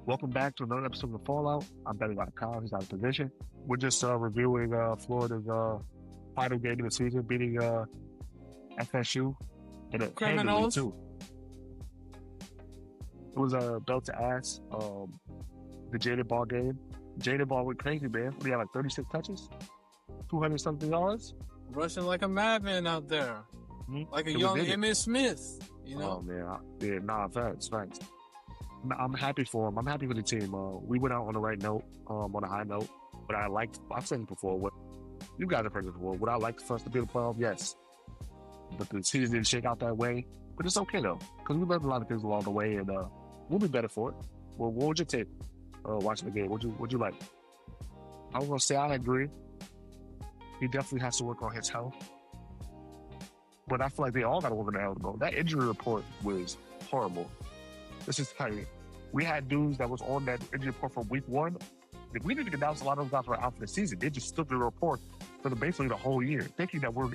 Welcome back to another episode of The Fallout. I'm betting like Kyle. He's out of position. We're just reviewing Florida's final game of the season, beating FSU and it handily Criminals. too. It was a belt to ass. The Jaded Ball game. Jaded Ball went crazy, man. We had like 36 touches, 200 something yards. Rushing like a madman out there. Like a It was young in it. Emmitt Smith, you know? Oh man, thanks. I'm happy for him. I'm happy for the team. We went out on the right note, on a high note. But I've said it before. What you guys have heard it before. Would I like for us to be in the playoff? Yes. But the season didn't shake out that way. But it's okay though, because we learned a lot of things along the way, and we'll be better for it. Well, what would you take watching the game? What'd you like? I was gonna say I agree. He definitely has to work on his health. But I feel like they all got to work on their health, bro. That injury report was horrible. This is tell you, we had dudes that was on that injury report from week one. We didn't announce a lot of those guys were out for the season. They just stood the report for basically the whole year, thinking that we're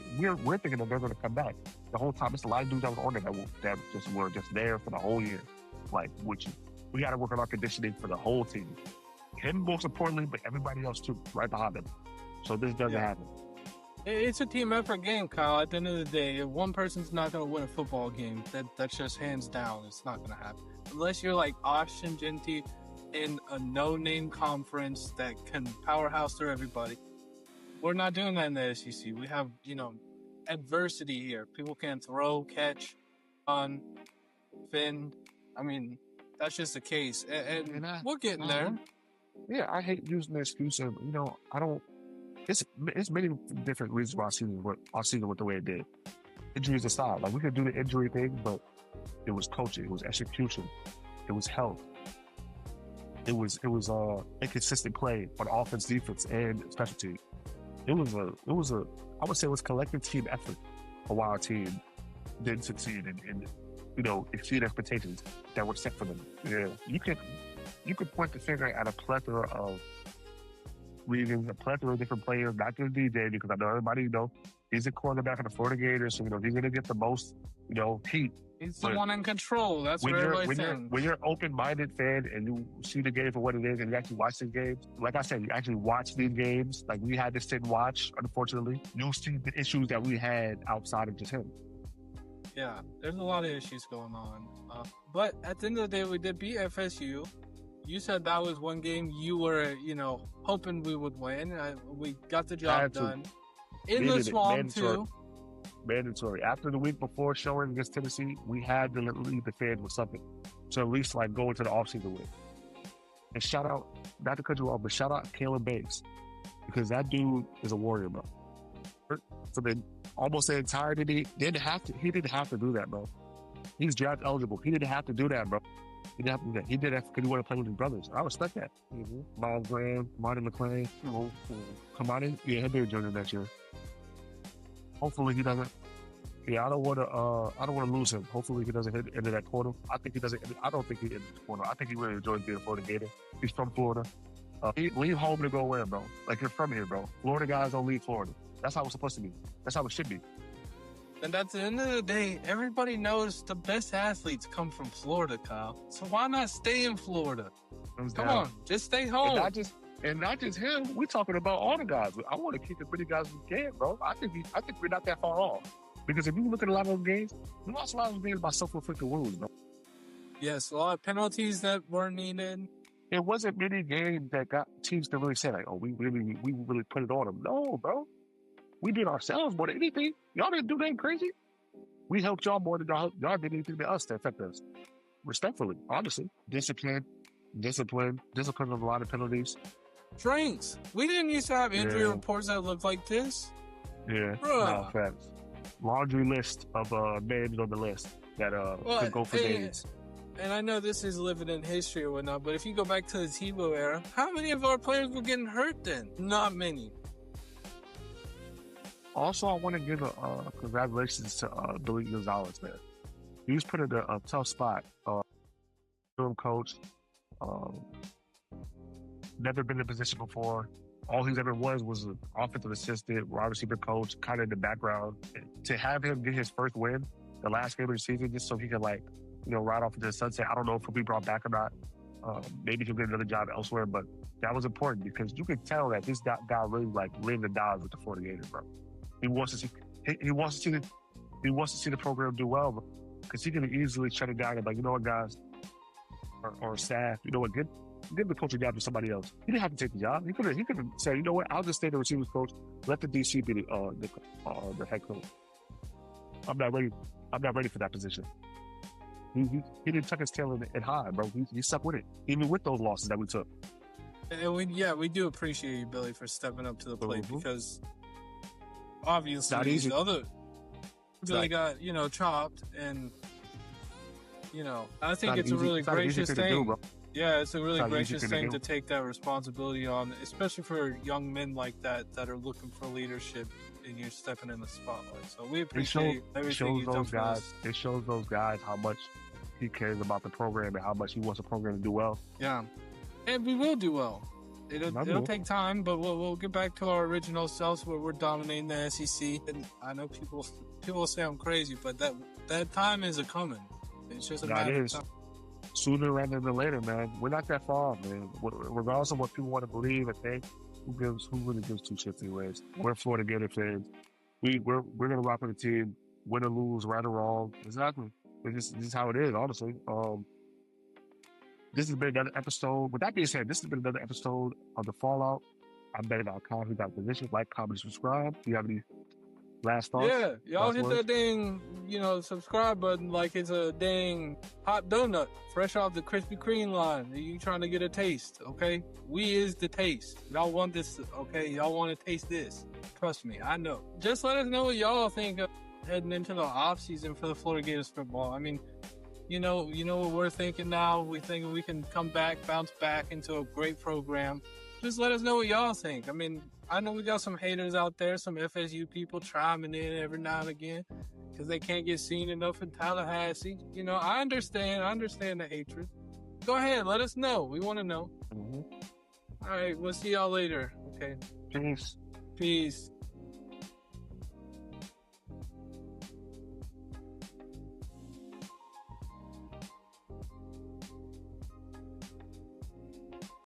thinking that they're going to come back. The whole time, it's a lot of dudes that was on there that just were just there for the whole year. Like, we got to work on our conditioning for the whole team. Him most importantly, but everybody else too, right behind him. So this doesn't happen. It's a team effort game, Kyle. At the end of the day, if one person's not going to win a football game, that's just hands down. It's not going to happen. Unless you're like Austin Genty in a no-name conference that can powerhouse through everybody. We're not doing that in the SEC. We have, adversity here. People can't throw, catch, run, fend. I mean, that's just the case. And we're getting there. Yeah, I hate using the excuse of, I don't. It's many different reasons why our season went the way it did. Injuries aside, like we could do the injury thing, but it was coaching, it was execution, it was health, it was inconsistent play on offense, defense, and special team. I would say it was collective team effort for why our team didn't succeed and exceed expectations that were set for them. Yeah, you could point the finger at a plethora of reasons, a plethora of different players, not just DJ, because I know everybody, he's a quarterback of the Florida Gators, so, he's going to get the most, heat. He's the one in control. That's what everybody's saying. When you're an open-minded fan and you see the game for what it is and you actually watch these games, like I said, you actually watch these games, like we had to sit and watch, unfortunately, you'll see the issues that we had outside of just him. Yeah, there's a lot of issues going on. But at the end of the day, we did beat FSU. You said that was one game you were, hoping we would win. We got the job done. In the swamp, too. Mandatory. After the week before showing against Tennessee, we had to lead the fans with something. So at least, go into the offseason with. And shout out, not to cut you off, but shout out Caleb Banks. Because that dude is a warrior, bro. For almost the entirety, he didn't have to do that, bro. He's draft eligible. He didn't have to do that, bro. He didn't have to do that. He did that because he wanted to play with his brothers. I respect that. Miles Graham, Martin McClain, Kamani. Yeah, he'll be a junior next year. Hopefully he doesn't. Yeah, I don't want to lose him. Hopefully he doesn't hit into that portal. I don't think he hit the portal. I think he really enjoys being a Florida Gator. He's from Florida. Leave home to go where, bro? Like, you're from here, bro. Florida guys don't leave Florida. That's how it's supposed to be. That's how it should be. And at the end of the day, everybody knows the best athletes come from Florida, Kyle. So why not stay in Florida? Come on, just stay home. And not just him. We're talking about all the guys. I want to keep as many guys as we can, bro. I think we're not that far off. Because if you look at a lot of those games, we lost a lot of those games by self-inflicted wounds, bro. Yes, a lot of penalties that weren't needed. It wasn't many games that got teams to really say, like, oh, we really put it on them. No, bro. We did ourselves more than anything. Y'all didn't do anything crazy. We helped y'all more than y'all did anything to us to affect us. Respectfully, honestly. Discipline of a lot of penalties. Drinks. We didn't used to have injury reports that looked like this. Yeah. No, facts. Laundry list of names on the list that could go for days. And I know this is living in history or whatnot, but if you go back to the Tebow era, how many of our players were getting hurt then? Not many. Also, I want to give a congratulations to Billy Gonzalez, man. He was put in a tough spot. Film coach, never been in a position before. All he's ever was an offensive assistant, wide receiver coach, kind of in the background. To have him get his first win, the last game of the season, just so he could ride off into the sunset. I don't know if he'll be brought back or not. Maybe he'll get another job elsewhere, but that was important because you could tell that this guy really like lived and died with the Florida Gators, bro. He wants to see he wants to see the program do well because he could easily shut it down and like, you know what, guys, or staff, you know what, give the coaching job to somebody else. He didn't have to take the job. He could have said, you know what, I'll just stay the receivers coach. Let the DC be the head coach. I'm not ready for that position. He didn't tuck his tail and hide, bro. He stuck with it, even with those losses that we took. And we do appreciate you, Billy, for stepping up to the plate because obviously not easy. the other really got chopped, and I think it's a really gracious thing. Yeah, it's a really gracious thing to take that responsibility on, especially for young men like that are looking for leadership, and you're stepping in the spotlight. So we appreciate everything you've done for us. It shows those guys how much he cares about the program and how much he wants the program to do well. Yeah, and we will do well. It'll take time, but we'll get back to our original selves where we're dominating the SEC. And I know people will say I'm crazy, but that time is coming. It's just a matter of time. Sooner rather than later, man. We're not that far, man. Regardless of what people want to believe and think, who really gives two shits anyways? We're Florida Gator fans. We're gonna rock with the team, win or lose, right or wrong. Exactly. This is how it is, honestly. This has been another episode. With that being said, this has been another episode of The Fallout. I'm betting.com. Who got position? Like, comment, subscribe. Do you have any last thoughts? Yeah, y'all hit that dang, subscribe button like it's a dang hot donut fresh off the Krispy Kreme line. You trying to get a taste, okay? We is the taste. Y'all want this, okay? Y'all want to taste this. Trust me, I know. Just let us know what y'all think of heading into the off season for the Florida Gators football. I mean, you know what we're thinking now. We think we can come back, bounce back into a great program. Just let us know what y'all think. I mean, I know we got some haters out there, some FSU people chiming in every now and again because they can't get seen enough in Tallahassee. I understand the hatred. Go ahead, let us know. We want to know. Mm-hmm. All right, we'll see y'all later. Okay. Peace. Peace.